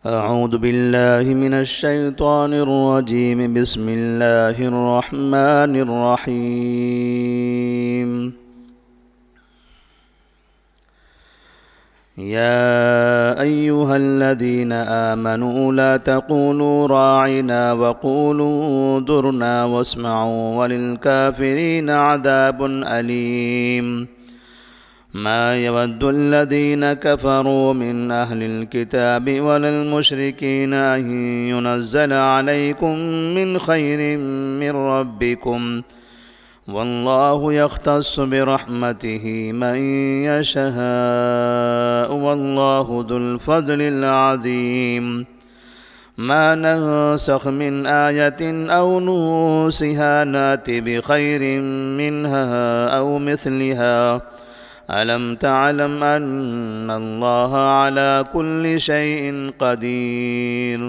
أعوذ بالله من الشيطان الرجيم. بسم الله الرحمن الرحيم. يا أيها الذين آمنوا لا تقولوا راعنا وقولوا انظرنا واسمعوا وللكافرين عذاب أليم. ما يود الذين كفروا من أهل الكتاب ولا المشركين أن ينزل عليكم من خير من ربكم والله يختص برحمته من يشاء والله ذو الفضل العظيم. ما ننسخ من آية أو ننسها نأت بخير منها أو مثلها. ألم تعلم أن الله على كل شيء قدير.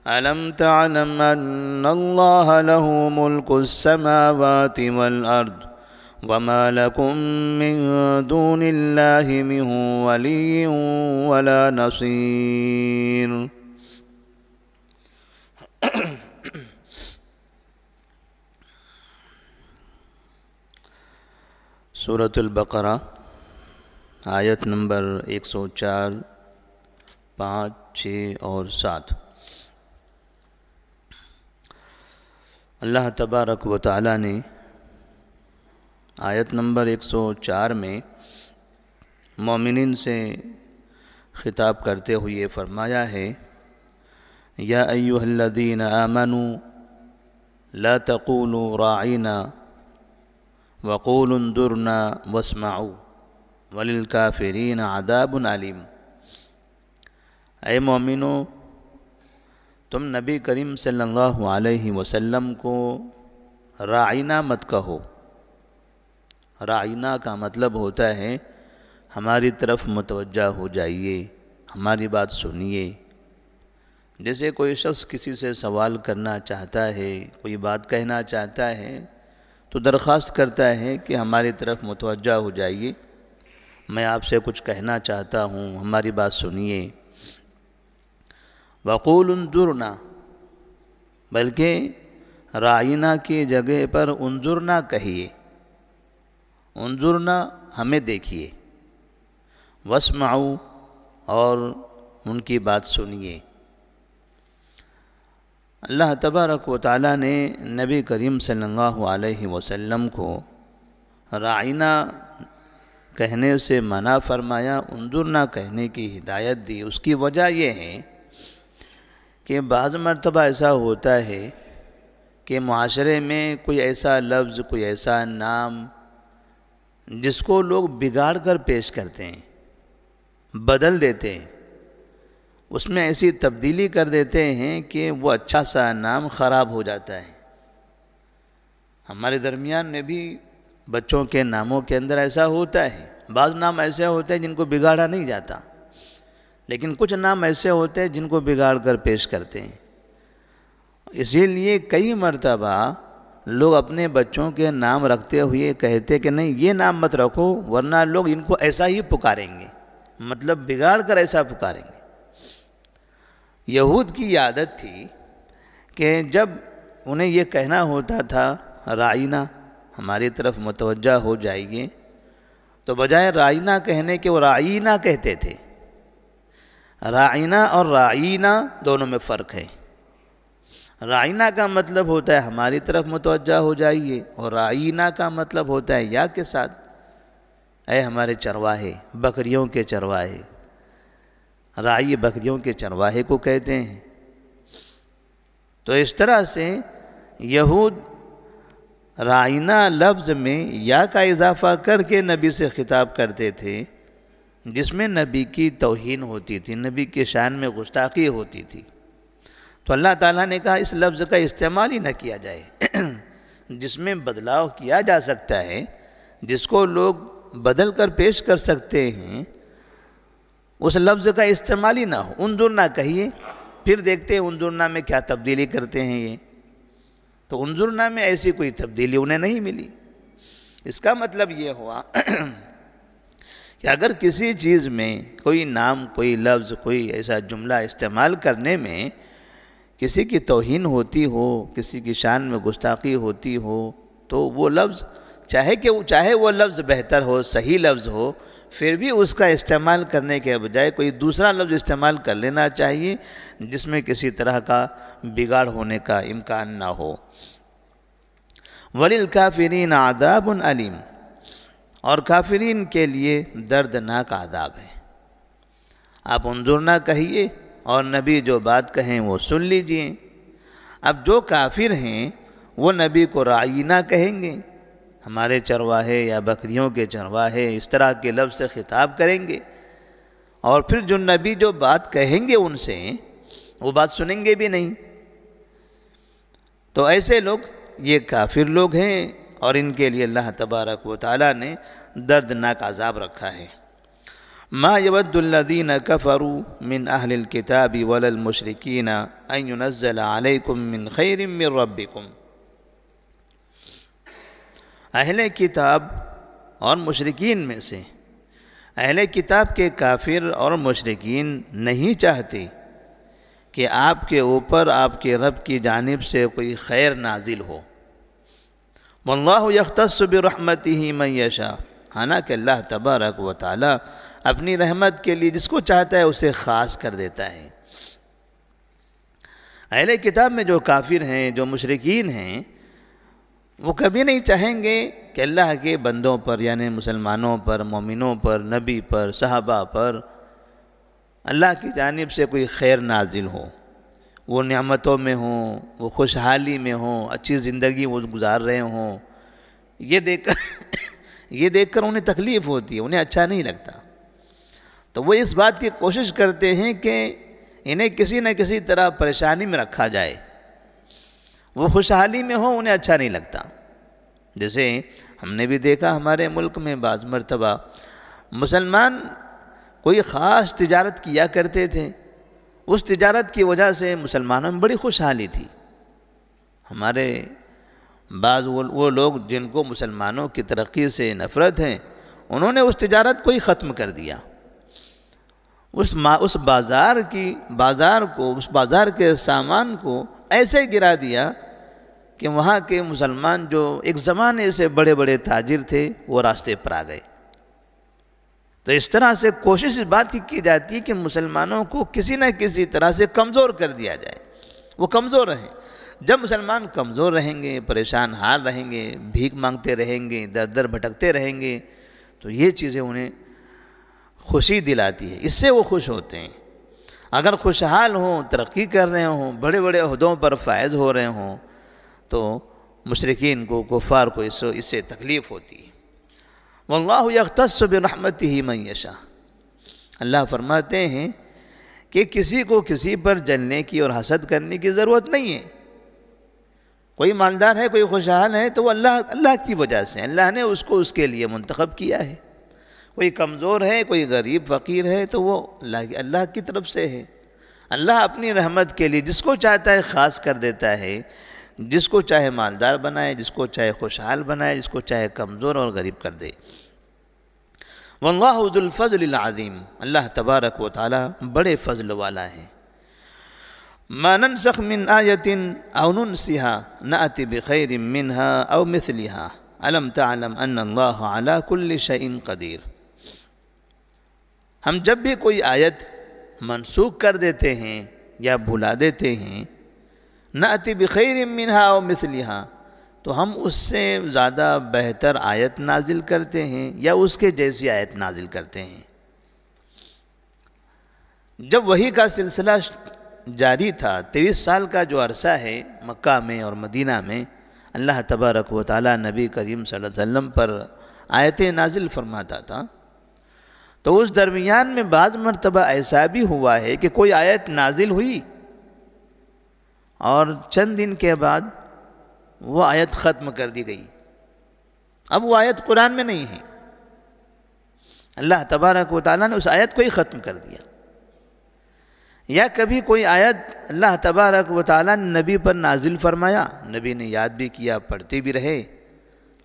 ألم تعلم أن الله له ملك السماوات والأرض وما لكم من دون الله من ولي ولا نصير. سورۃ البقرہ آیت نمبر 104، 5، 6 اور 7۔ اللہ تبارک و تعالی نے آیت نمبر 104 میں مومنین سے خطاب کرتے ہوئے فرمایا ہے، یا ایھا الذین آمنوا لا تقولوا راعنا وقولوا انظرنا واسمعوا وللکافرین عذاب علیم۔ اے مومنو، تم نبی کریم صلی اللہ علیہ وسلم کو راعینا مت کہو۔ راعینا کا مطلب ہوتا ہے ہماری طرف متوجہ ہو جائیے، ہماری بات سنیے۔ جیسے کوئی شخص کسی سے سوال کرنا چاہتا ہے، کوئی بات کہنا چاہتا ہے تو درخواست کرتا ہے کہ ہماری طرف متوجہ ہو جائیے، میں آپ سے کچھ کہنا چاہتا ہوں، ہماری بات سنیے۔ وَقُولُ انظُرْنَا، بلکہ راعینا کی جگہ پر انظرنا کہیے، انظرنا ہمیں دیکھیے، واسمعوا اور ان کی بات سنیے۔ اللہ تبارک و تعالی نے نبی کریم صلی اللہ علیہ وسلم کو راعینا کہنے سے منع فرمایا، انظرنا کہنے کی ہدایت دی۔ اس کی وجہ یہ ہے کہ بعض مرتبہ ایسا ہوتا ہے کہ معاشرے میں کوئی ایسا لفظ، کوئی ایسا نام جس کو لوگ بگاڑ کر پیش کرتے ہیں، بدل دیتے ہیں، اس میں ایسی تبدیلی کر دیتے ہیں کہ وہ اچھا سا نام خراب ہو جاتا ہے۔ ہمارے درمیان میں بھی بچوں کے ناموں کے اندر ایسا ہوتا ہے، بعض نام ایسے ہوتے ہیں جن کو بگاڑا نہیں جاتا، لیکن کچھ نام ایسے ہوتے ہیں جن کو بگاڑ کر پیش کرتے ہیں۔ اسی لیے کئی مرتبہ لوگ اپنے بچوں کے نام رکھتے ہوئے کہتے کہ نہیں یہ نام مت رکھو ورنہ لوگ ان کو ایسا ہی پکاریں گے، مطلب بگاڑ کر ایسا پکاریں گے۔ یہود کی عادت تھی کہ جب انہیں یہ کہنا ہوتا تھا راعینا، ہماری طرف متوجہ ہو جائیے، تو بجائے راعینا کہنے کے وہ راعینا کہتے تھے۔ راعینا اور راعینا دونوں میں فرق ہے۔ راعینا کا مطلب ہوتا ہے ہماری طرف متوجہ ہو جائیے، اور راعینا کا مطلب ہوتا ہے یا کے ساتھ، اے ہمارے چرواہے، بکریوں کے چرواہے۔ راعی بکریوں کے چرواہے کو کہتے ہیں۔ تو اس طرح سے یہود راعینا لفظ میں یا کا اضافہ کر کے نبی سے خطاب کرتے تھے، جس میں نبی کی توہین ہوتی تھی، نبی کے شان میں گستاخی ہوتی تھی۔ تو اللہ تعالیٰ نے کہا اس لفظ کا استعمال ہی نہ کیا جائے۔ جس میں بدلاؤ کیا جا سکتا ہے، جس کو لوگ بدل کر پیش کر سکتے ہیں، اس لفظ کا استعمال ہی نہ ہو۔ انظرنا کہیے، پھر دیکھتے ہیں انظرنا میں کیا تبدیلی کرتے ہیں یہ۔ تو انظرنا میں ایسی کوئی تبدیلی انہیں نہیں ملی۔ اس کا مطلب یہ ہوا کہ اگر کسی چیز میں کوئی نام، کوئی لفظ، کوئی ایسا جملہ استعمال کرنے میں کسی کی توہین ہوتی ہو، کسی کی شان میں گستاخی ہوتی ہو، تو وہ لفظ چاہے وہ لفظ بہتر ہو، صحیح لفظ ہو، پھر بھی اس کا استعمال کرنے کے بجائے کوئی دوسرا لفظ استعمال کر لینا چاہیے جس میں کسی طرح کا بگاڑ ہونے کا امکان نہ ہو۔ وَلِلْكَافِرِينَ عَذَابٌ عَلِيمٌ، اور کافرین کے لیے دردناک عذاب ہے۔ آپ انظر نہ کہیے، اور نبی جو بات کہیں وہ سن لیجئے۔ اب جو کافر ہیں وہ نبی کو راعی نہ کہیں گے، ہمارے چرواہے یا بکریوں کے چرواہے، اس طرح کے لفظ سے خطاب کریں گے، اور پھر جو نبی جو بات کہیں گے ان سے وہ بات سنیں گے بھی نہیں۔ تو ایسے لوگ یہ کافر لوگ ہیں، اور ان کے لیے اللہ تبارک و تعالیٰ نے دردناک عذاب رکھا ہے۔ ما يود الذين كفروا من اهل الكتاب ولا المشركين ان ينزل عليكم من خير من ربكم، اہل کتاب اور مشرکین میں سے اہل کتاب کے کافر اور مشرکین نہیں چاہتے کہ آپ کے اوپر آپ کے رب کی جانب سے کوئی خیر نازل ہو۔ واللہ یختص برحمتہ من یشاء، حالانکہ اللہ تبارک و تعالی اپنی رحمت کے لیے جس کو چاہتا ہے اسے خاص کر دیتا ہے۔ اہل کتاب میں جو کافر ہیں، جو مشرکین ہیں، وہ کبھی نہیں چاہیں گے کہ اللہ کے بندوں پر، یعنی مسلمانوں پر، مومنوں پر، نبی پر، صحابہ پر اللہ کی جانب سے کوئی خیر نازل ہو، وہ نعمتوں میں ہوں، وہ خوشحالی میں ہوں، اچھی زندگی وہ گزار رہے ہوں، یہ دیکھ کر انہیں تکلیف ہوتی ہے، انہیں اچھا نہیں لگتا۔ تو وہ اس بات کی کوشش کرتے ہیں کہ انہیں کسی نہ کسی طرح پریشانی میں رکھا جائے، وہ خوشحالی میں ہوں، انہیں اچھا نہیں لگتا۔ جیسے ہم نے بھی دیکھا ہمارے ملک میں بعض مرتبہ مسلمان کوئی خاص تجارت کیا کرتے تھے، اس تجارت کی وجہ سے مسلمانوں میں بڑی خوشحالی تھی۔ ہمارے بعض وہ لوگ جن کو مسلمانوں کی ترقی سے نفرت ہے، انہوں نے اس تجارت کو ہی ختم کر دیا، اس بازار کے سامان کو ایسے گرا دیا کہ وہاں کے مسلمان جو ایک زمانے سے بڑے بڑے تاجر تھے وہ راستے پر آ گئے۔ تو اس طرح سے کوشش اس بات کی جاتی ہے کہ مسلمانوں کو کسی نہ کسی طرح سے کمزور کر دیا جائے، وہ کمزور رہیں۔ جب مسلمان کمزور رہیں گے، پریشان حال رہیں گے، بھیک مانگتے رہیں گے، در در بھٹکتے رہیں گے، تو یہ چیزیں انہیں خوشی دلاتی ہے، اس سے وہ خوش ہوتے ہیں۔ اگر خوشحال ہوں، ترقی کر رہے ہوں، بڑے بڑے عہدوں پر فائز ہو رہے ہوں، تو مشرکین کو، کفار کو اس سے تکلیف ہوتی ہے۔ واللہ یختص برحمتہ من یشاء، اللہ فرماتے ہیں کہ کسی کو کسی پر جلنے کی اور حسد کرنے کی ضرورت نہیں ہے۔ کوئی مالدار ہے، کوئی خوشحال ہے، تو وہ اللہ کی وجہ سے، اللہ نے اس کو اس کے لیے منتخب کیا ہے۔ کوئی کمزور ہے، کوئی غریب فقیر ہے، تو وہ اللہ کی طرف سے ہے۔ اللہ اپنی رحمت کے لیے جس کو چاہتا ہے خاص کر دیتا ہے، جس کو چاہے مالدار بنائے، جس کو چاہے خوشحال بنائے، جس کو چاہے کمزور اور غریب کر دے۔ واللہ ذو الفضل العظیم، اللہ تبارک و تعالی بڑے فضل والا ہے۔ ما ننسخ من آیت او ننسها نأتی بخیر منها او مثلها الم تعلم ان اللہ علی کل شیء قدیر، ہم جب بھی کوئی آیت منسوخ کر دیتے ہیں یا بھلا دیتے ہیں، نأتی بخیر منها او مثلها، تو ہم اس سے زیادہ بہتر آیت نازل کرتے ہیں یا اس کے جیسی آیت نازل کرتے ہیں۔ جب وحی کا سلسلہ جاری تھا، 23 سال کا جو عرصہ ہے مکہ میں اور مدینہ میں، اللہ تبارک و تعالی نبی کریم صلی اللہ علیہ وسلم پر آیتیں نازل فرماتا تھا، تو اس درمیان میں بعض مرتبہ ایسا بھی ہوا ہے کہ کوئی آیت نازل ہوئی اور چند دن کے بعد وہ آیت ختم کر دی گئی، اب وہ آیت قرآن میں نہیں ہے، اللہ تبارک و تعالیٰ نے اس آیت کو ہی ختم کر دیا۔ یا کبھی کوئی آیت اللہ تبارک و تعالیٰ نے نبی پر نازل فرمایا، نبی نے یاد بھی کیا، پڑھتے بھی رہے،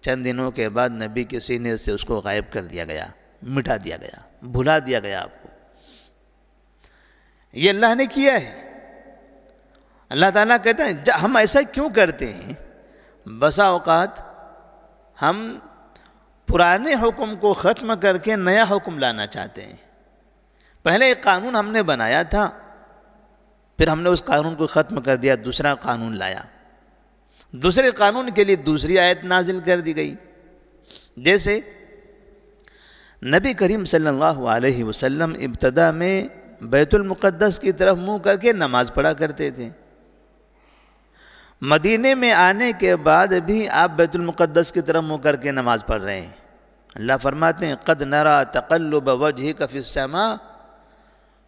چند دنوں کے بعد نبی کے سینے سے اس کو غائب کر دیا گیا، مٹا دیا گیا، بھلا دیا گیا آپ کو۔ یہ اللہ نے کیا ہے۔ اللہ تعالیٰ کہتا ہے ہم ایسا کیوں کرتے ہیں؟ بسا اوقات ہم پرانے حکم کو ختم کر کے نیا حکم لانا چاہتے ہیں۔ پہلے ایک قانون ہم نے بنایا تھا، پھر ہم نے اس قانون کو ختم کر دیا، دوسرا قانون لایا، دوسرے قانون کے لیے دوسری آیت نازل کر دی گئی۔ جیسے نبی کریم صلی اللہ علیہ وسلم ابتدا میں بیت المقدس کی طرف منہ کر کے نماز پڑھا کرتے تھے، مدینے میں آنے کے بعد بھی آپ بیت المقدس کی طرف منہ کر کے نماز پڑھ رہے ہیں۔ اللہ فرماتے ہیں قد نرى تقلب وجهك في السماء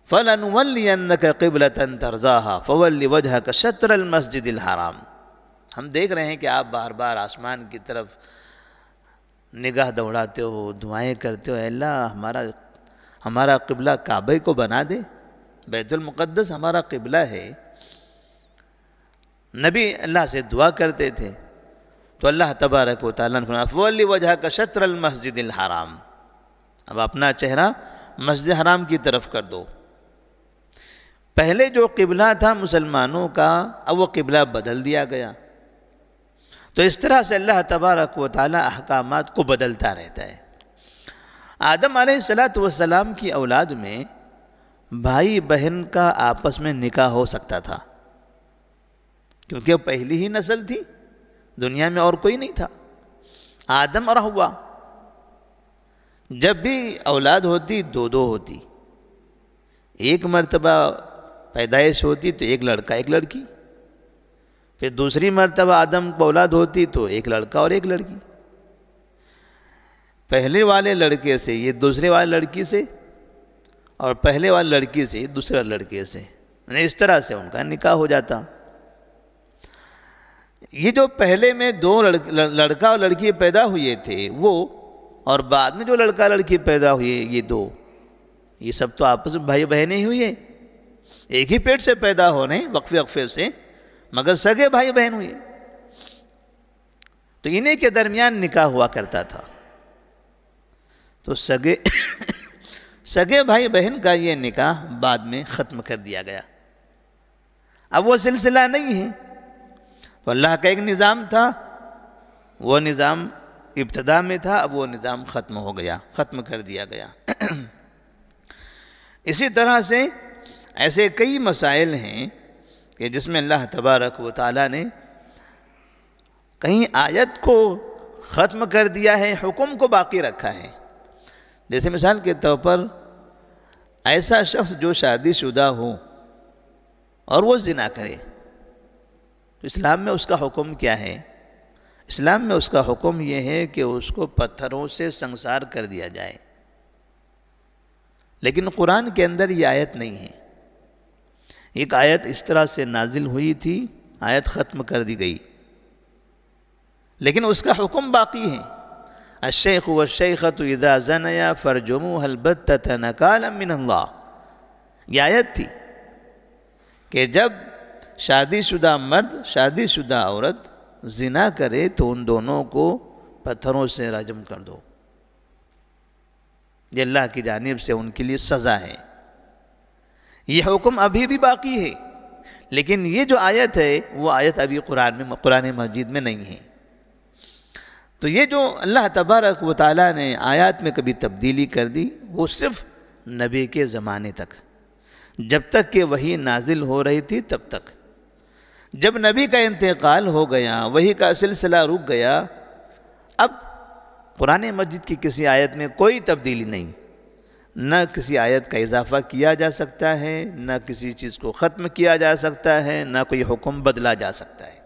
فلنولينك قبلة ترضاها فول وجهك شطر المسجد الحرام۔ ہم دیکھ رہے ہیں کہ آپ بار بار آسمان کی طرف نگاہ دوڑاتے ہو، دعائیں کرتے ہو، اے اللہ ہمارا قبلہ کعبے کو بنا دے، بیت المقدس ہمارا قبلہ ہے۔ نبی اللہ سے دعا کرتے تھے تو اللہ تبارک و تعالیٰ نے فرمایا فولی وجہ کا شطر المسجد الحرام، اب اپنا چہرہ مسجد حرام کی طرف کر دو۔ پہلے جو قبلہ تھا مسلمانوں کا اب وہ قبلہ بدل دیا گیا۔ تو اس طرح سے اللہ تبارک و تعالیٰ احکامات کو بدلتا رہتا ہے۔ آدم علیہ السلام کی اولاد میں بھائی بہن کا آپس میں نکاح ہو سکتا تھا، کیونکہ وہ پہلی ہی نسل تھی، دنیا میں اور کوئی نہیں تھا، آدم اور حوا۔ جب بھی اولاد ہوتی دو ہوتی، ایک مرتبہ پیدائش ہوتی تو ایک لڑکا ایک لڑکی، پھر دوسری مرتبہ آدم کو اولاد ہوتی تو ایک لڑکا اور ایک لڑکی، پہلے والے لڑکے سے یہ دوسرے والے لڑکی سے، اور پہلے والے لڑکی سے دوسرے لڑکے سے، اس طرح سے ان کا نکاح ہو جاتا۔ یہ جو پہلے میں دو لڑکا اور لڑکی پیدا ہوئے تھے وہ، اور بعد میں جو لڑکا لڑکی پیدا ہوئے یہ دو، یہ سب تو آپس میں بھائی بہنیں ہی ہوئے، ایک ہی پیٹ سے پیدا ہونے وقفے سے، مگر سگے بھائی بہن ہوئے۔ تو انہیں کے درمیان نکاح ہوا کرتا تھا، تو سگے بھائی بہن کا یہ نکاح بعد میں ختم کر دیا گیا، اب وہ سلسلہ نہیں ہے۔ تو اللہ کا ایک نظام تھا، وہ نظام ابتدا میں تھا، اب وہ نظام ختم ہو گیا، ختم کر دیا گیا۔ اسی طرح سے ایسے کئی مسائل ہیں کہ جس میں اللہ تبارک و تعالیٰ نے کہیں آیت کو ختم کر دیا ہے، حکم کو باقی رکھا ہے۔ جیسے مثال کے طور پر ایسا شخص جو شادی شدہ ہو اور وہ زنا کرے، تو اسلام میں اس کا حکم کیا ہے؟ اسلام میں اس کا حکم یہ ہے کہ اس کو پتھروں سے سنسار کر دیا جائے، لیکن قرآن کے اندر یہ آیت نہیں ہے۔ ایک آیت اس طرح سے نازل ہوئی تھی، آیت ختم کر دی گئی، لیکن اس کا حکم باقی ہے۔ الشیخ والشیخۃ اذا زنیا فرجموها البتۃ نکالا من اللہ، یہ آیت تھی کہ جب شادی شدہ مرد شادی شدہ عورت زنا کرے تو ان دونوں کو پتھروں سے رجم کر دو، یہ اللہ کی جانب سے ان کے لیے سزا ہے۔ یہ حکم ابھی بھی باقی ہے، لیکن یہ جو آیت ہے وہ آیت ابھی قرآن مجید میں نہیں ہے۔ تو یہ جو اللہ تبارک و تعالیٰ نے آیات میں کبھی تبدیلی کر دی، وہ صرف نبی کے زمانے تک، جب تک کہ وحی نازل ہو رہی تھی تب تک۔ جب نبی کا انتقال ہو گیا، وحی کا سلسلہ رک گیا، اب قرآن مجید کی کسی آیت میں کوئی تبدیلی نہیں، نہ کسی آیت کا اضافہ کیا جا سکتا ہے، نہ کسی چیز کو ختم کیا جا سکتا ہے، نہ کوئی حکم بدلا جا سکتا ہے۔